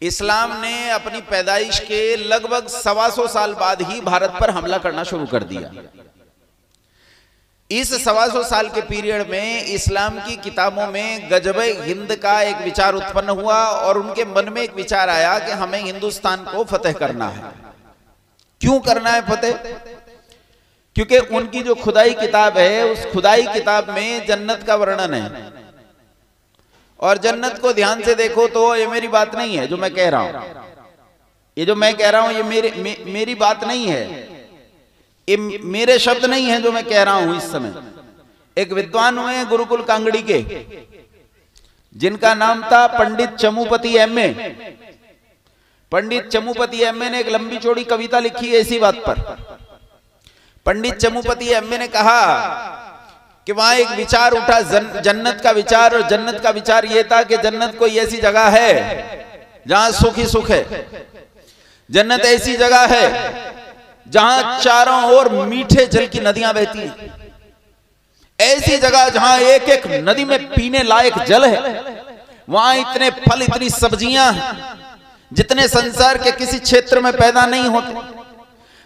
इस्लाम ने अपनी पैदाइश के लगभग 125 साल बाद ही भारत पर हमला करना शुरू कर दिया। इस 125 साल के पीरियड में इस्लाम की किताबों में गजबे हिंद का एक विचार उत्पन्न हुआ और उनके मन में एक विचार आया कि हमें हिंदुस्तान को फतेह करना है। क्यों करना है फतेह? क्योंकि उनकी जो खुदाई किताब है, उस खुदाई किताब में जन्नत का वर्णन है। और जन्नत को ध्यान से देखो तो ये मेरी बात नहीं है जो मैं कह रहा हूं, ये जो मैं कह रहा हूं ये मेरी बात नहीं है, ये मेरे शब्द नहीं है जो मैं कह रहा हूं। इस समय एक विद्वान हुए गुरुकुल कांगड़ी के, जिनका नाम था पंडित चमुपति एमए। पंडित चमुपति एमए ने एक लंबी चौड़ी कविता लिखी है इसी बात पर। पंडित चमुपति एमए ने कहा कि वहां एक विचार उठा जन्नत का विचार, और जन्नत का विचार यह था कि जन्नत कोई ऐसी जगह है जहां सुख ही सुख है। जन्नत ऐसी जगह है जहां चारों ओर मीठे जल की नदियां बहती हैं, ऐसी जगह जहां एक एक नदी में पीने लायक जल है। वहां इतने फल, इतनी सब्जियां जितने संसार के किसी क्षेत्र में पैदा नहीं होते।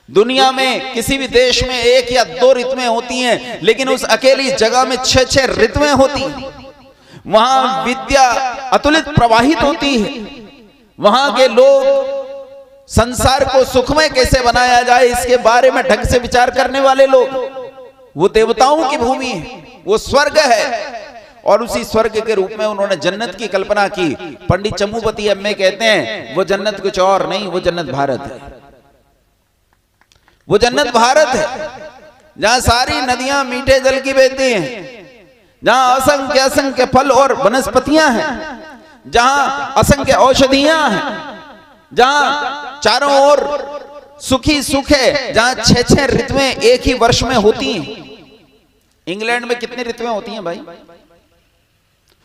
दुनिया में किसी भी देश में 1 या 2 ऋतुएं होती हैं, लेकिन उस अकेली जगह में 6-6 ऋतुएं होती हैं। वहां विद्या अतुलित प्रवाहित होती है। वहां के लोग संसार को सुखमय कैसे बनाया जाए इसके बारे में ढंग से विचार करने वाले लोग। वो देवताओं की भूमि है, वो स्वर्ग है, और उसी स्वर्ग के रूप में उन्होंने जन्नत की कल्पना की। पंडित चमुपति एमए कहते हैं वो जन्नत कुछ और नहीं, वो जन्नत भारत है। वो जन्नत भारत है जहां सारी नदियां मीठे जल की बहती हैं, जहां असंख्य असंख्य फल और वनस्पतियां हैं, जहां असंख्य औषधियां हैं, जहां चारों ओर सुखी सुख है, जहां 6-6 ऋतुएं एक ही वर्ष में होती हैं। इंग्लैंड में कितनी ऋतुएं होती हैं भाई?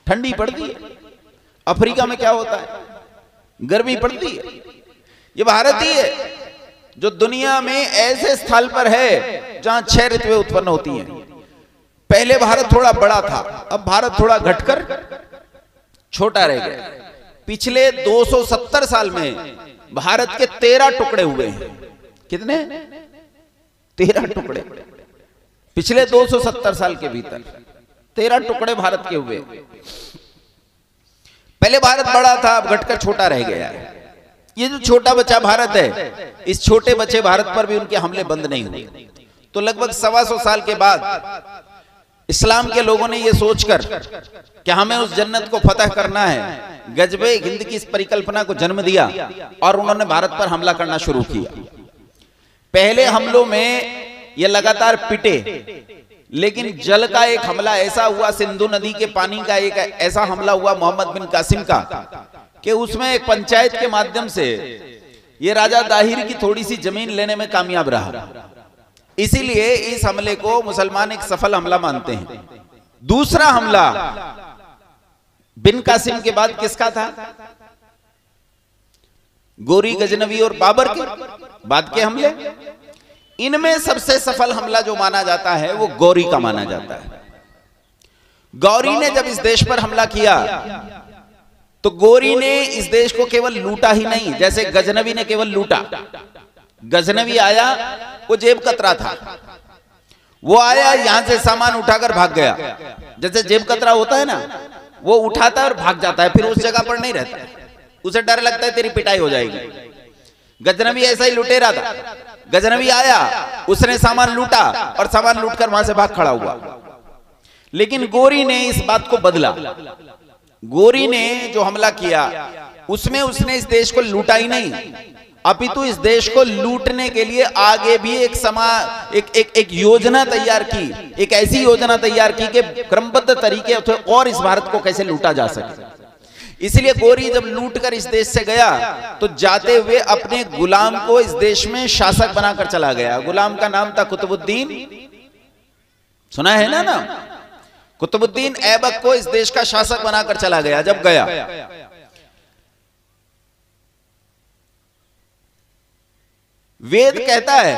ठंडी पड़ती है। अफ्रीका में क्या होता है? गर्मी पड़ती है। ये भारत ही है जो दुनिया में ऐसे स्थल पर है जहां 6 ऋतुएं उत्पन्न होती हैं। पहले भारत थोड़ा बड़ा था, अब भारत थोड़ा घटकर छोटा रह गया। पिछले 270 साल में भारत के 13 टुकड़े हुए हैं। कितने? 13 टुकड़े। पिछले 270 साल के भीतर 13 टुकड़े भारत के हुए। पहले भारत बड़ा था, अब घटकर छोटा रह गया है। ये जो छोटा बच्चा भारत है, इस छोटे बच्चे भारत पर भी उनके हमले बंद नहीं हुए। तो लगभग 125 साल के बाद इस्लाम के लोगों ने यह सोचकर कि हमें उस जन्नत को फतह करना है, गजबे हिंद की इस परिकल्पना को जन्म दिया और उन्होंने भारत पर हमला करना शुरू किया। पहले हमलों में ये लगातार पिटे, लेकिन जल का एक हमला ऐसा हुआ, सिंधु नदी के पानी का एक ऐसा हमला हुआ मोहम्मद बिन कासिम का, कि उसमें एक पंचायत के माध्यम से ये राजा दाहिर की थोड़ी सी जमीन लेने में कामयाब रहा। इसीलिए इस हमले को मुसलमान एक सफल हमला मानते हैं। दूसरा हमला बिन कासिम के बाद किसका था? गोरी, गजनवी और बाबर के बाद के हमले। इनमें सबसे सफल हमला जो माना जाता है वो गौरी का माना जाता है। गौरी ने जब इस देश पर हमला किया तो गोरी ने इस देश को केवल लूटा ही नहीं, जैसे गजनवी ने केवल लूटा। गजनवी आया, वो जेब कतरा था, वो आया यहां से सामान उठाकर भाग गया। जैसे जेब कतरा होता है ना, वो उठाता है और भाग जाता है, फिर उस जगह पर नहीं रहता, उसे डर लगता है तेरी पिटाई हो जाएगी। गजनवी ऐसा ही लुटेरा था। गजनवी आया, उसने सामान लूटा और सामान लूटकर वहां से भाग खड़ा हुआ। लेकिन गोरी ने इस बात को बदला। गोरी ने जो हमला किया उसमें उसने इस देश को लूटा ही नहीं, अपितु इस देश को लूटने के लिए आगे भी एक योजना तैयार की, एक ऐसी योजना तैयार की कि क्रमबद्ध तरीके और इस भारत को कैसे लूटा जा सके। इसलिए गोरी जब लूटकर इस देश से गया तो जाते हुए अपने गुलाम को इस देश में शासक बनाकर चला गया। गुलाम का नाम था कुतुबुद्दीन, सुना है ना नाम? कुतुबुद्दीन ऐबक को इस देश का शासक बनाकर चला गया। जब गया, वेद कहता है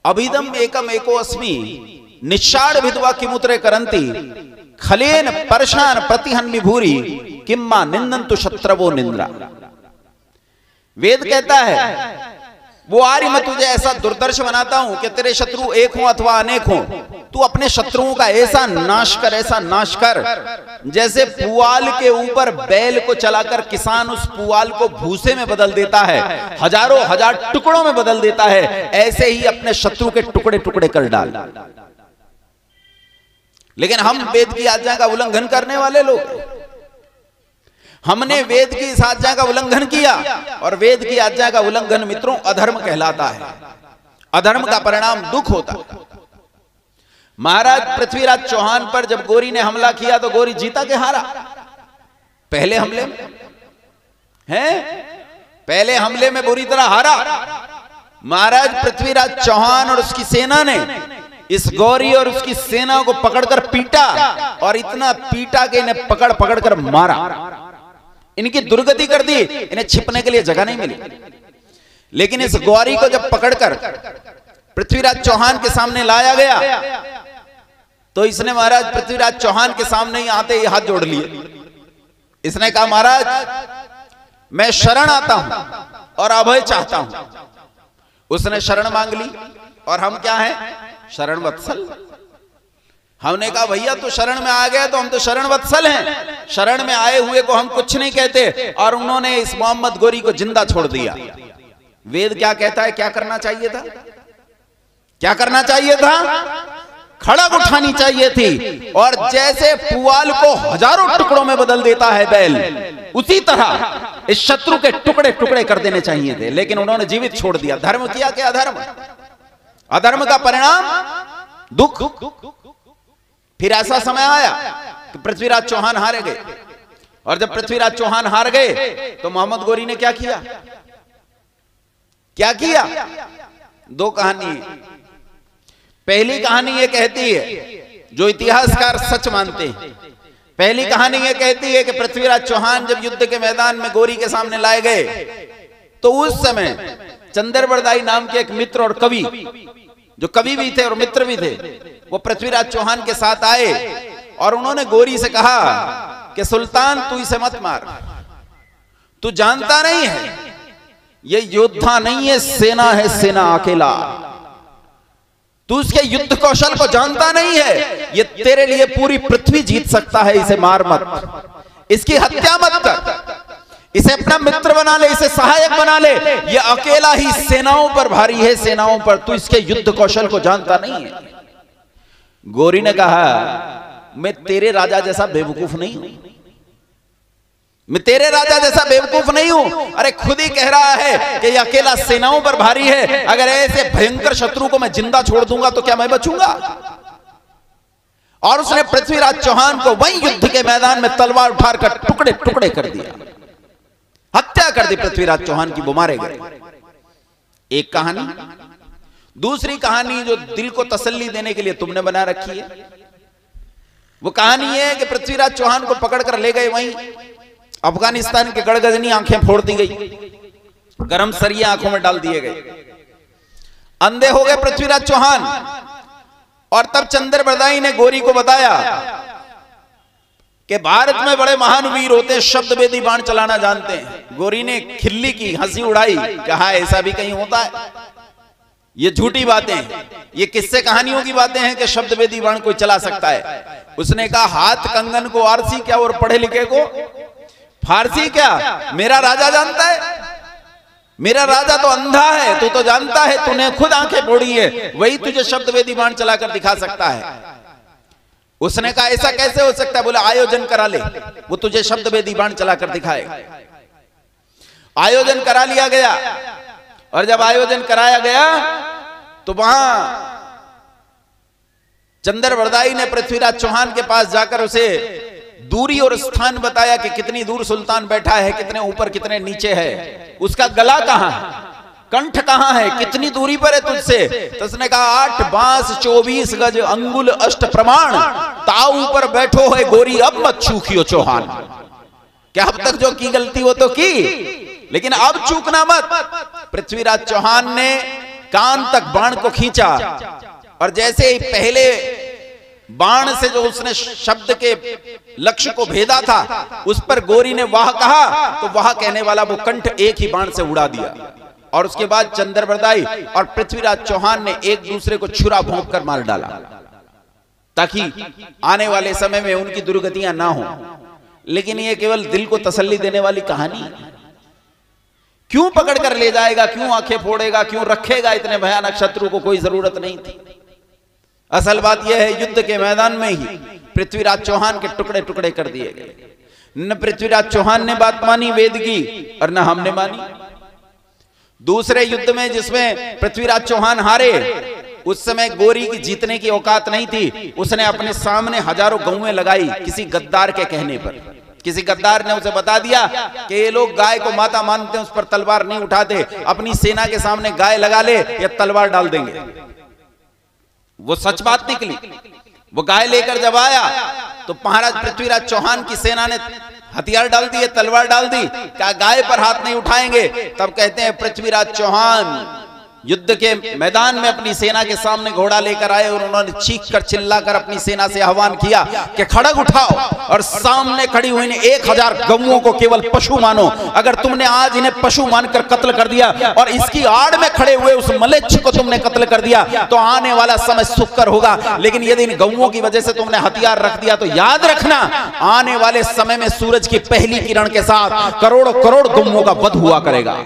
अभिदम एकम एको अस्मि निषाढ़ विधवा किमुत्रे करंती खलेन परशान प्रतिहन विभूरी किम्मा निंदन्तु शत्रवो निंद्रा। वेद कहता है वो आर्य मैं तुझे ऐसा दुर्दर्श बनाता हूं कि तेरे शत्रु एक हो अथवा अनेक हो, तू अपने शत्रुओं का ऐसा नाश कर, ऐसा नाश कर, जैसे पुआल के ऊपर बैल को चलाकर किसान उस पुआल को भूसे में बदल देता है, हजारों हजार टुकड़ों में बदल देता है, ऐसे ही अपने शत्रु के टुकड़े टुकड़े कर डाल। लेकिन हम वेद की आज्ञा का उल्लंघन करने वाले लोग, हमने वेद की इस आज्ञा का उल्लंघन किया, और वेद की आज्ञा का उल्लंघन मित्रों अधर्म कहलाता है। अधर्म का परिणाम दुख होता है। महाराज पृथ्वीराज चौहान पर जब गोरी ने हमला किया तो गोरी जीता के हारा? पहले हमले में पहले हमले में बुरी तरह हारा। महाराज पृथ्वीराज चौहान और उसकी सेना ने इस गौरी और उसकी सेना को पकड़कर पीटा, और इतना पीटा कि इन्हें पकड़ पकड़ कर मारा, इनकी दुर्गति कर दी, इन्हें छिपने के लिए जगह नहीं मिली। लेकिन इस गौरी को जब पकड़कर पृथ्वीराज चौहान के सामने लाया गया तो इसने महाराज पृथ्वीराज चौहान के सामने ही आते ही हाथ जोड़ लिए। इसने कहा महाराज मैं शरण आता हूं और अभय चाहता हूं। उसने शरण मांग ली, और हम क्या हैं? शरण वत्सल। हमने कहा भैया तू शरण में आ गया तो हम तो शरण वत्सल हैं, शरण में आए हुए को हम कुछ नहीं कहते, और उन्होंने इस मोहम्मद गोरी को जिंदा छोड़ दिया। वेद क्या कहता है? क्या करना चाहिए था? क्या करना चाहिए था? खड़ग उठानी चाहिए थी, और जैसे पुआल को हजारों टुकड़ों में बदल देता है बैल, उसी तरह इस शत्रु के टुकड़े टुकड़े कर देने चाहिए थे, लेकिन उन्होंने जीवित छोड़ दिया। धर्म किया क्या अधर्म? अधर्म का परिणाम दुख। फिर ऐसा समय आया कि पृथ्वीराज चौहान हारे गए, और जब पृथ्वीराज चौहान हार गए तो मोहम्मद गोरी ने क्या किया? क्या किया? दो कहानी। पहली कहानी ये कहती है, जो इतिहासकार सच मानते हैं, पहली कहानी ये कहती है कि पृथ्वीराज चौहान जब युद्ध के मैदान में गोरी के सामने लाए गए तो उस समय चंद्रबरदाई नाम के एक मित्र और कवि, जो कवि भी थे और मित्र भी थे, वो पृथ्वीराज चौहान के साथ आए, और उन्होंने गोरी से कहा कि सुल्तान तू इसे मत मार, तू जानता नहीं है ये योद्धा नहीं है, सेना है, सेना अकेला। तू उसके युद्ध कौशल को जानता नहीं है, ये तेरे लिए पूरी पृथ्वी जीत सकता है, इसे मार मत, इसकी हत्या मत कर, इसे अपना मित्र बना ले, इसे सहायक बना ले, ये अकेला ही सेनाओं पर भारी है, सेनाओं पर, तू इसके युद्ध कौशल को जानता नहीं है। गोरी ने कहा मैं तेरे राजा जैसा बेवकूफ नहीं हूं, मैं तेरे राजा जैसा बेवकूफ नहीं हूं। अरे खुद ही कह रहा है कि ये अकेला सेनाओं पर भारी है, अगर ऐसे भयंकर शत्रु को मैं जिंदा छोड़ दूंगा तो क्या मैं बचूंगा? और उसने पृथ्वीराज चौहान को वहीं युद्ध के मैदान में तलवार उठाकर टुकड़े टुकड़े कर दिया, हत्या कर दी पृथ्वीराज चौहान की, वो मारे गए। एक कहानी। दूसरी कहानी जो दिल को तसल्ली देने के लिए तुमने बना रखी है, वो कहानी है कि पृथ्वीराज चौहान को पकड़कर ले गए वहीं अफगानिस्तान के गड़गजनी, आंखें फोड़ दी गई, गरम सरिया आंखों में डाल दिए गए, अंधे हो गए पृथ्वीराज चौहान। और तब चंद्रबरदाई ने गोरी को बताया कि भारत में बड़े महान वीर होते हैं, शब्द वेदी बाण चलाना जानते हैं। गोरी ने खिल्ली की, हंसी उड़ाई, कहा ऐसा भी कहीं होता है? ये झूठी बातें, ये किस्से कहानियों की बातें हैं कि शब्द वेदी बाण कोई चला सकता है। उसने कहा हाथ कंगन को आरसी क्या और पढ़े लिखे को फारसी क्या? मेरा राजा जानता है, मेरा राजा तो अंधा है, तू तो जानता है, तूने खुद आंखें फोड़ी है, वही तुझे शब्द वेदी बाण चलाकर दिखा सकता है। उसने कहा ऐसा कैसे हो सकता है? बोला आयोजन करा ले, वो तुझे शब्द वेदी बाण चलाकर दिखाए। आयोजन करा लिया गया, और जब आयोजन कराया गया तो वहां चंद्रबरदाई ने पृथ्वीराज चौहान के पास जाकर उसे दूरी और स्थान बताया कि कितनी दूर सुल्तान बैठा है, कितने ऊपर कितने नीचे है, उसका गला कहां है, कंठ कहां है, कितनी दूरी पर है तुझसे। तो उसने कहा 8 बांस 24 गज अंगुल अष्ट प्रमाण, ताऊ ऊपर बैठो है गोरी, अब मत चूकियो चौहान। क्या अब तक जो की गलती वो तो की, लेकिन अब चूकना मत। पृथ्वीराज चौहान ने कान तक बाण को खींचा, और जैसे ही पहले बाण से जो उसने शब्द के लक्ष्य को भेदा था, उस पर गोरी ने वाह कहा तो वाह कहने वाला वो कंठ एक ही बाण से उड़ा दिया। और उसके बाद चंद्रबरदाई और पृथ्वीराज चौहान ने एक दूसरे को छुरा भोंक कर मार डाला, ताकि आने वाले समय में उनकी दुर्गतियां ना हो। लेकिन ये केवल दिल को तसल्ली देने वाली कहानी है। क्यों पकड़ कर ले जाएगा, क्यों आंखें फोड़ेगा, क्यों रखेगा इतने भयानक शत्रु को, कोई जरूरत नहीं थी। असल बात यह है, युद्ध के मैदान में ही पृथ्वीराज चौहान के टुकड़े टुकड़े कर दिए गए। न पृथ्वीराज चौहान ने बात मानी वेद की, और न हमने मानी। दूसरे युद्ध में जिसमें पृथ्वीराज चौहान हारे, उस समय गोरी की जीतने की औकात नहीं थी। उसने अपने सामने हजारों गौएं लगाई किसी गद्दार के कहने पर। किसी गद्दार ने उसे बता दिया कि ये लोग गाय को माता मानते हैं, उस पर तलवार नहीं उठाते, अपनी सेना के सामने गाय लगा ले या तलवार डाल देंगे। वो सच बात निकली। वो गाय लेकर जब आया तो महाराज पृथ्वीराज चौहान की सेना ने हथियार डाल दिए, तलवार डाल दी, क्या गाय पर हाथ नहीं उठाएंगे। तब कहते हैं पृथ्वीराज चौहान युद्ध के मैदान में अपनी सेना के सामने घोड़ा लेकर आए और उन्होंने चीख कर चिल्लाकर अपनी सेना से आह्वान किया कि खड़ग उठाओ और सामने खड़ी हुई 1000 गौओं को केवल पशु मानो। अगर तुमने आज इन्हें पशु मानकर कत्ल कर दिया और इसकी आड़ में खड़े हुए उस मलेच्छ को तुमने कत्ल कर दिया तो आने वाला समय सुखकर होगा। लेकिन यदि इन गौओं की वजह से तुमने हथियार रख दिया तो याद रखना, आने वाले समय में सूरज की पहली किरण के साथ करोड़ों करोड़ गौओं का वध हुआ करेगा।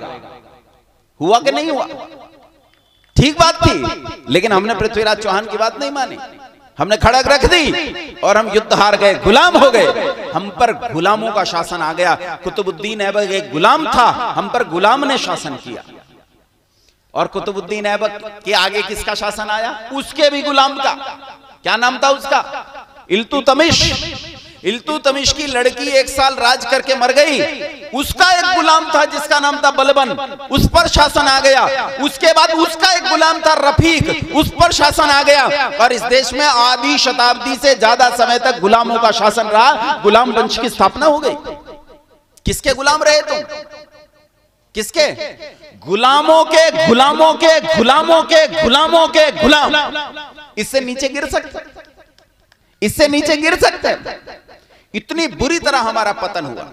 हुआ कि नहीं हुआ? ठीक बात थी, लेकिन हमने पृथ्वीराज चौहान की बात नहीं मानी। हमने खड़ग रख दी और हम युद्ध हार गए, गुलाम हो गए। हम पर गुलामों का शासन आ गया। कुतुबुद्दीन ऐबक एक गुलाम था, हम पर गुलाम ने शासन किया। और कुतुबुद्दीन ऐबक के आगे किसका शासन आया? उसके भी गुलाम का। क्या नाम था उसका? इल्तुतमिश। इल्तुतमिश की लड़की 1 साल राज करके मर गई। उसका एक गुलाम था जिसका नाम था बलबन, उस पर शासन आ गया। उसके बाद उसका एक गुलाम था रफीक, उस पर शासन आ गया। और इस देश में आधी शताब्दी से ज्यादा समय तक गुलामों का शासन रहा। गुलाम वंश की स्थापना हो गई। किसके गुलाम रहे तुम? किसके? गुलामों के गुलामों के गुलामों के गुलामों के गुलाम। इससे नीचे गिर सकते, इससे नीचे गिर सकते। इतनी बुरी तरह हमारा पतन हुआ।